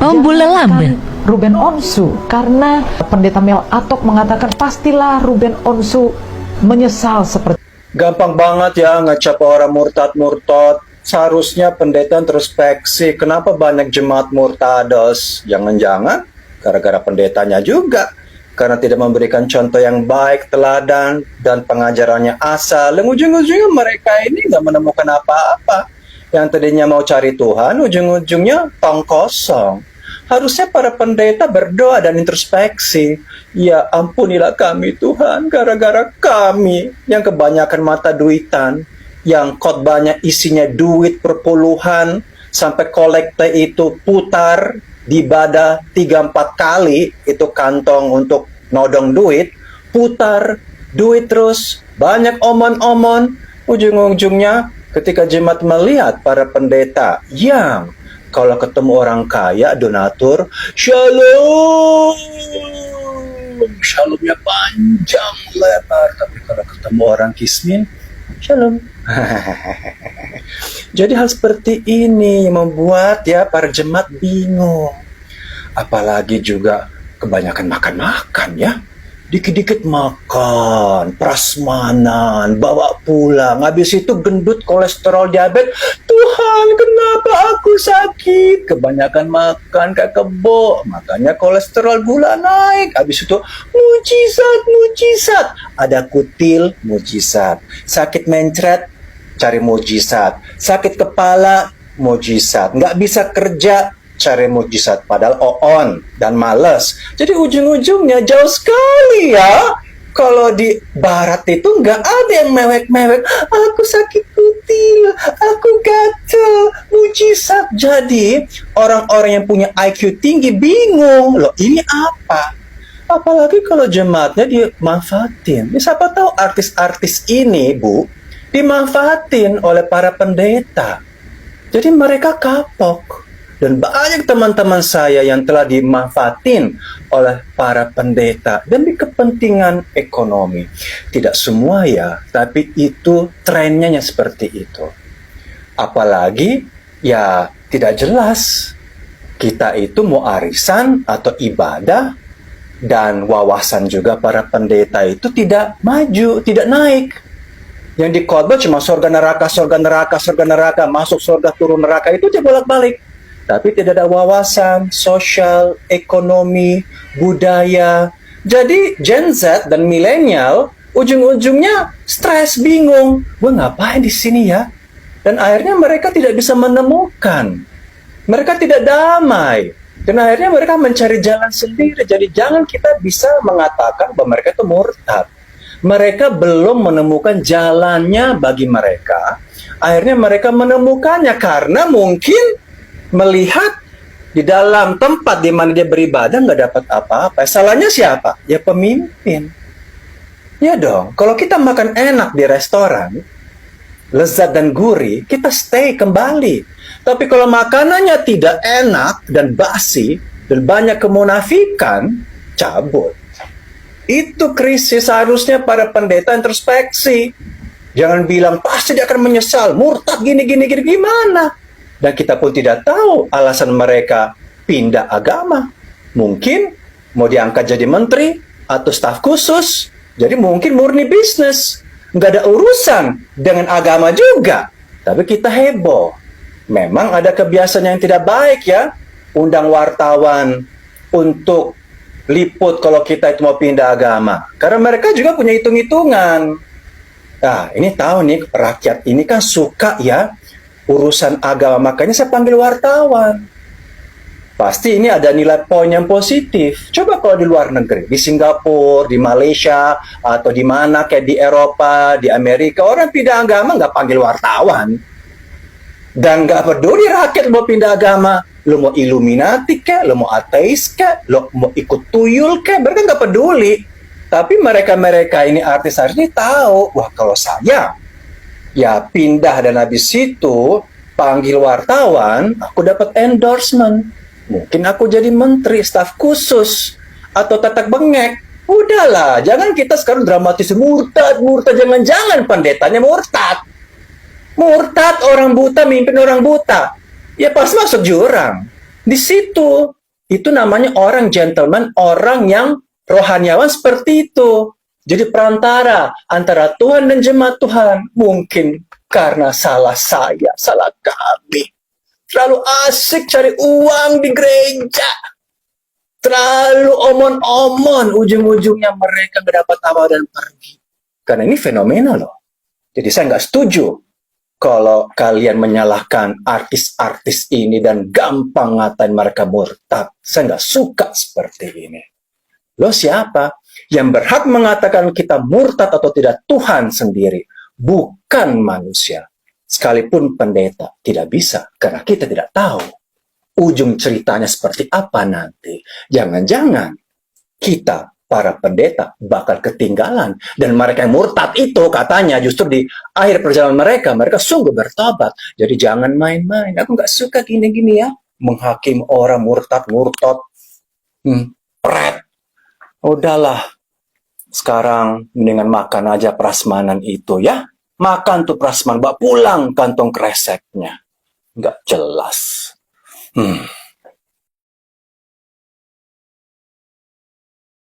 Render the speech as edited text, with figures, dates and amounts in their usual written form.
Oh, bule lambe. Ruben Onsu, karena Pendeta Mel Atok mengatakan pastilah Ruben Onsu menyesal seperti. Gampang banget ya ngecap orang murtad-murtad. Seharusnya pendeta introspeksi. Kenapa banyak jemaat murtados? Jangan-jangan gara-gara pendetanya juga. Karena tidak memberikan contoh yang baik, teladan, dan pengajarannya asal. Dan ujung-ujungnya mereka ini nggak menemukan apa-apa. Yang tadinya mau cari Tuhan, ujung-ujungnya tong kosong. Harusnya para pendeta berdoa dan introspeksi. Ya ampunilah kami Tuhan, gara-gara kami yang kebanyakan mata duitan, yang khotbahnya isinya duit perpuluhan, sampai kolekte itu putar di ibadah 3-4 kali, itu kantong untuk nodong duit, putar duit terus, banyak omon-omon. Ujung-ujungnya ketika jemaat melihat para pendeta yang kalau ketemu orang kaya, donatur, shalom, shalomnya panjang lebar. Tapi kalau ketemu orang kismin, shalom. Jadi hal seperti ini yang membuat ya para jemaat bingung. Apalagi juga kebanyakan makan-makan ya. Dikit-dikit makan, prasmanan, bawa pulang. Habis itu gendut, kolesterol, diabetes. Tuhan, kenapa aku sakit? Kebanyakan makan kayak kebo. Makanya kolesterol, gula naik. Habis itu mujizat, mujizat. Ada kutil, mujizat. Sakit mencret, cari mujizat. Sakit kepala, mujizat. Nggak bisa kerja, cari mujizat, padahal on dan males. Jadi ujung-ujungnya jauh sekali ya. Kalau di barat itu nggak ada yang mewek-mewek. Aku sakit kutil, aku gatel, mujizat. Jadi orang-orang yang punya IQ tinggi bingung, loh ini apa? Apalagi kalau jemaatnya dimanfaatin. Siapa tahu artis-artis ini, Bu, dimanfaatin oleh para pendeta. Jadi mereka kapok. Dan banyak teman-teman saya yang telah dimanfaatin oleh para pendeta demi kepentingan ekonomi. Tidak semua ya, tapi itu trennya yang seperti itu. Apalagi ya tidak jelas kita itu mau arisan atau ibadah, dan wawasan juga para pendeta itu tidak maju, tidak naik. Yang dikhotbah cuma surga neraka, surga neraka, surga neraka, masuk surga turun neraka, itu dia bolak-balik. Tapi tidak ada wawasan sosial, ekonomi, budaya. Jadi Gen Z dan milenial ujung-ujungnya stres, bingung. Gue ngapain di sini ya? Dan akhirnya mereka tidak bisa menemukan. Mereka tidak damai. Dan akhirnya mereka mencari jalan sendiri. Jadi jangan kita bisa mengatakan bahwa mereka itu murtad. Mereka belum menemukan jalannya bagi mereka. Akhirnya mereka menemukannya karena mungkin melihat di dalam tempat di mana dia beribadah nggak dapat apa-apa. Salahnya siapa? Ya pemimpin. Ya dong, kalau kita makan enak di restoran, lezat dan gurih, kita stay kembali. Tapi kalau makanannya tidak enak dan basi, dan banyak kemunafikan, cabut. Itu krisis. Harusnya para pendeta introspeksi. Jangan bilang, pasti dia akan menyesal, murtad gini, gimana? Dan kita pun tidak tahu alasan mereka pindah agama. Mungkin mau diangkat jadi menteri atau staf khusus. Jadi mungkin murni bisnis. Nggak ada urusan dengan agama juga. Tapi kita heboh. Memang ada kebiasaan yang tidak baik ya. Undang wartawan untuk liput kalau kita itu mau pindah agama. Karena mereka juga punya hitung-hitungan. Nah, ini tahu nih, rakyat ini kan suka ya urusan agama, makanya saya panggil wartawan. Pasti ini ada nilai poin yang positif. Coba kalau di luar negeri, di Singapura, di Malaysia, atau di mana kayak di Eropa, di Amerika, orang pindah agama nggak panggil wartawan. Dan nggak peduli rakyat mau pindah agama. Lo mau Illuminati kek, lo mau ateis kek, lo mau ikut tuyul kek, mereka nggak peduli. Tapi mereka-mereka ini artis-artis ini tahu, wah kalau saya ya pindah dan habis itu panggil wartawan, aku dapat endorsement. Mungkin aku jadi menteri, staf khusus, atau tetek bengek. Udahlah, jangan kita sekarang dramatis murtad, jangan-jangan pendetanya murtad. Murtad orang buta, mimpin orang buta. Ya pasti masuk jurang. Di situ, itu namanya orang gentleman, orang yang rohaniawan seperti itu. Jadi perantara antara Tuhan dan jemaat Tuhan. Mungkin karena salah saya, salah kami. Terlalu asik cari uang di gereja. Terlalu omon-omon, ujung-ujungnya mereka nggak dapat apa dan pergi. Karena ini fenomena loh. Jadi saya nggak setuju kalau kalian menyalahkan artis-artis ini dan gampang ngatain mereka murtad. Saya nggak suka seperti ini. Lo siapa? Yang berhak mengatakan kita murtad atau tidak Tuhan sendiri, bukan manusia. Sekalipun pendeta tidak bisa, karena kita tidak tahu ujung ceritanya seperti apa nanti. Jangan-jangan kita, para pendeta, bakal ketinggalan. Dan mereka yang murtad itu katanya justru di akhir perjalanan mereka sungguh bertobat. Jadi jangan main-main. Aku nggak suka gini-gini ya. Menghakimi orang murtad-murtad. Pret. Udahlah. Sekarang mendingan makan aja prasmanan itu ya. Makan tuh prasmanan, bawa pulang kantong kreseknya. Nggak jelas.